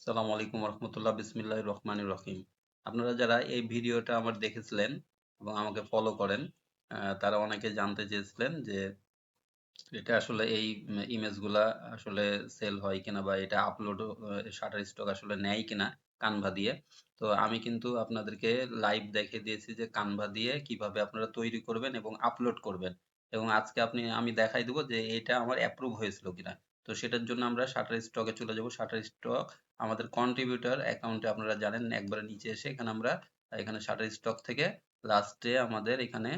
আসসালামু আলাইকুম রহমতুল্লাহ বিসমিল্লাহির রহমানির রহিম। আপনারা যারা এই ভিডিওটা আমার দেখেছিলেন এবং আমাকে ফলো করেন, তারা অনেকে জানতে চেয়েছিলেন যে এটা আসলে এই ইমেজগুলা আসলে সেল হয় কিনা বা এটা আপলোড শাটার স্টক আসলে নেয় কিনা কানভা দিয়ে। তো আমি কিন্তু আপনাদেরকে লাইভ দেখিয়ে দিয়েছি যে কানভা দিয়ে কিভাবে আপনারা তৈরি করবেন এবং আপলোড করবেন। এবং আজকে আমি দেখাই দেবো যে এটা আমার অ্যাপ্রুভ হয়েছিল কিনা। তো সেটার জন্য আমরা শাটার স্টকে চলে যাব। শাটার স্টক আমাদের কন্ট্রিবিউটর অ্যাকাউন্টে আপনারা জানেন একবারে নিচে এসে এখানে শাটার স্টক থেকে লাস্টে আমাদের এখানে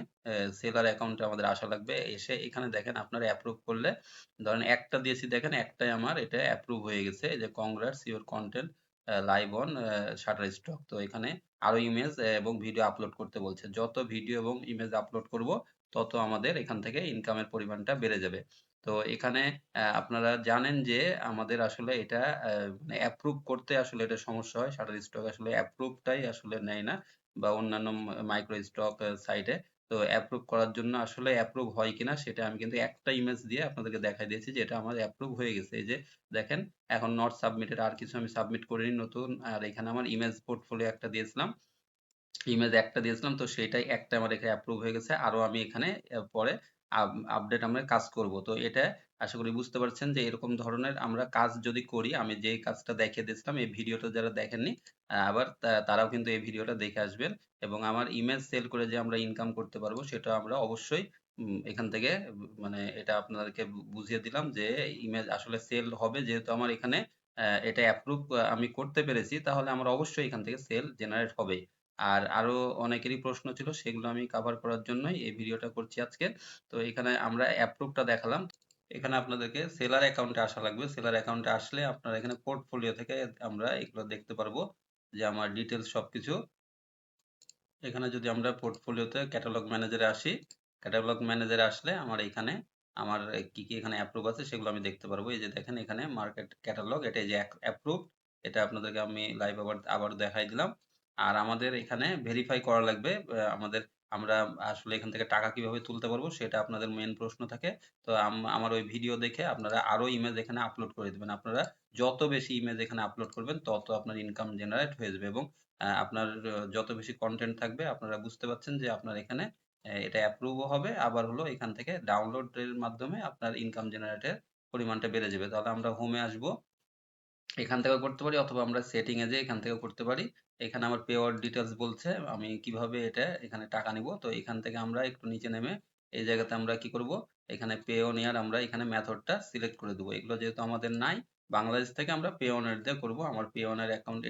সেলার অ্যাকাউন্টে আমাদের আসা লাগবে। এসে এখানে দেখেন আপনারা অ্যাপ্রুভ করলে ধরেন একটা দিয়েছি দেখেন একটাই আমার এটা অ্যাপ্রুভ হয়ে গেছে। এই যে congrats your content live on shutter stock. তো এখানে আরো ইমেজ এবং ভিডিও আপলোড করতে বলছে। যত ভিডিও এবং ইমেজ আপলোড করব তত আমাদের এখান থেকে ইনকামের পরিমাণটা বেড়ে যাবে। তো এখানে আপনারা জানেন যে আমাদের আসলে এটা মানে অ্যাপ্রুভ করতে আসলে এটা সমস্যা হয়। শাটার স্টক আসলে অ্যাপ্রুভটাই আসলে নেয় না বা অন্যান্য মাইক্রো স্টক সাইটে। তো অ্যাপ্রুভ করার জন্য আসলে অ্যাপ্রুভ হয় কিনা সেটা আমি কিন্তু একটা ইমেজ দিয়ে আপনাদেরকে দেখাই দিয়েছি যে এটা আমার অ্যাপ্রুভ হয়ে গেছে। এই যে দেখেন এখন নট সাবমিটেড, আর কিছু আমি সাবমিট করিনি নতুন। আর এখানে আমার ইমেজ পোর্টফোলিও একটা দিয়েছিলাম, ইমেজ একটা দিয়েছিলাম, তো সেটাই একটা আমার এখানে অ্যাপ্রুভ হয়ে গেছে। আরো আমি এখানে পরে আপডেট আমরা কাজ করব। তো এটা আশা করি বুঝতে পারছেন যে এরকম ধরনের আমরা কাজ যদি করি, আমি যে কাজটা দেখিয়ে দিয়েছিলাম এই ভিডিওটা যারা দেখেননি আবার তারাও কিন্তু এই ভিডিওটা দেখে আসবেন। এবং আমার ইমেজ সেল করে যে আমরা ইনকাম করতে পারবো সেটা আমরা অবশ্যই এখান থেকে মানে এটা আপনাদেরকে বুঝিয়ে দিলাম যে ইমেজ আসলে সেল হবে, যেহেতু আমার এখানে এটা অ্যাপ্রুভ আমি করতে পেরেছি, তাহলে আমার অবশ্যই এখান থেকে সেল জেনারেট হবে। আর আরো অনেকেরই প্রশ্ন ছিল, সেগুলো আমি কভার করার জন্যই এই ভিডিওটা করছি আজকে। তো এখানে আমরা অ্যাপ্রুভটা দেখালাম। এখানে আপনাদেরকে সেলার অ্যাকাউন্টে আসা লাগবে। সেলার অ্যাকাউন্টে আসলে আপনারা এখানে পোর্টফোলিও থেকে আমরা এগুলো দেখতে পারবো যে আমার ডিটেলস সবকিছু। এখানে যদি আমরা পোর্টফোলিওতে ক্যাটালগ ম্যানেজারে আসি, ক্যাটালগ ম্যানেজারে আসলে আমার এখানে আমার কি কি এখানে অ্যাপ্রুভ আছে সেগুলো আমি দেখতে পারবো। এই যে দেখেন এখানে মার্কেট ক্যাটালগ, এটা এই যে অ্যাপ্রুভ, এটা আপনাদেরকে আমি লাইভ আবার দেখাই দিলাম। আর আমাদের এখানে ভেরিফাই করা লাগবে আমাদের আমরা আসলে এখান থেকে টাকা কিভাবে তুলতে পারবো সেটা আপনাদের মেন প্রশ্ন থাকে। তো আমার ওই ভিডিও দেখে আপনারা আরো ইমেজ এখানে আপলোড করে দিবেন। আপনারা যত বেশি ইমেজ এখানে আপলোড করবেন তত আপনার ইনকাম জেনারেট হয়ে যাবে। এবং আপনার যত বেশি কনটেন্ট থাকবে আপনারা বুঝতে পারছেন যে আপনার এখানে এটা অ্যাপ্রুভও হবে, আবার হলো এখান থেকে ডাউনলোডের মাধ্যমে আপনার ইনকাম জেনারেটের পরিমাণটা বেড়ে যাবে। তাহলে আমরা হোমে আসবো, এখান থেকেও করতে পারি অথবা আমরা সেটিং এ যেয়ে এখান থেকেও করতে পারি। এখানে আমার পে আউট ডিটেইলস বলছে আমি কিভাবে এটা এখানে টাকা নিব। তো এখান থেকে আমরা একটু নিচে নেমে এই জায়গাতে আমরা কি করব, এখানে পে অন ইয়ার আমরা এখানে মেথডটা সিলেক্ট করে দেবো। এগুলো যেহেতু আমাদের নাই, বাংলাদেশ থেকে আমরা পে অন এর দিয়ে করব। আমার পে অন এর অ্যাকাউন্ট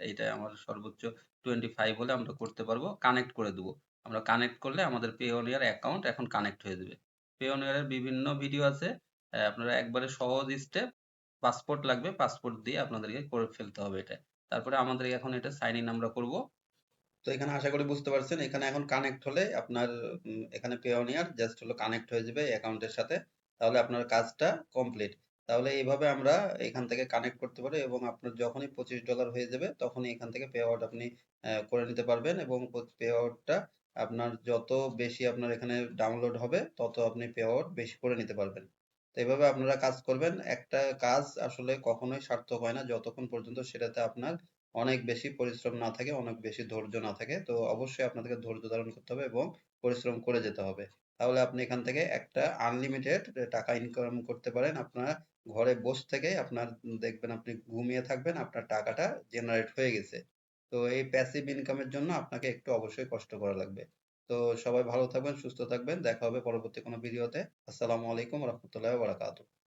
এটা আমার সর্বোচ্চ 25 হলে আমরা করতে পারবো। কানেক্ট করে দেবো। আমরা কানেক্ট করলে আমাদের পে অন ইয়ার অ্যাকাউন্ট এখন কানেক্ট হয়ে যাবে। পে অন ইয়ার এর বিভিন্ন ভিডিও আছে, আপনারা একবারে সহজ স্টেপ। পাসপোর্ট লাগবে, পাসপোর্ট দিয়ে আপনাদেরকে করে ফেলতে হবে এটা। তারপরে আমাদের এখন এটা সাইন ইন আমরা করব। তো এখানে আশা করি বুঝতে পারছেন, এখানে এখন কানেক্ট হলে আপনার এখানে পেওনিয়ার জাস্ট হলো কানেক্ট হয়ে যাবে অ্যাকাউন্টের সাথে। তাহলে আপনার কাজটা কমপ্লিট। তাহলে এইভাবে আমরা এখান থেকে কানেক্ট করতে পারি এবং আপনার যখনই $25 হয়ে যাবে তখনই এখান থেকে পে আউট আপনি করে নিতে পারবেন। এবং পে আউটটা আপনার যত বেশি আপনার এখানে ডাউনলোড হবে তত আপনি পে আউট বেশি করে নিতে পারবেন। তো এভাবে আপনারা কাজ করবেন। একটা কাজ আসলে কখনোই সার্থক হয় না যতক্ষণ পর্যন্ত সেটাতে আপনার অনেক বেশি পরিশ্রম না থাকে, অনেক বেশি ধৈর্য না থাকে। তো অবশ্যই আপনাদেরকে ধৈর্য ধারণ করতে হবে এবং পরিশ্রম করে যেতে হবে। তাহলে আপনি এখান থেকে একটা আনলিমিটেড টাকা ইনকাম করতে পারেন। আপনার ঘরে বসে থেকে আপনার দেখবেন আপনি ঘুমিয়ে থাকবেন, আপনার টাকাটা জেনারেট হয়ে গেছে। তো এই প্যাসিভ ইনকামের জন্য আপনাকে একটু অবশ্যই কষ্ট করা লাগবে। তো সবাই ভালো থাকবেন, সুস্থ থাকবেন। দেখা হবে পরবর্তী কোনো ভিডিওতে। আসসালামু আলাইকুম রহমতুল্লাহ বারাকাতুহু।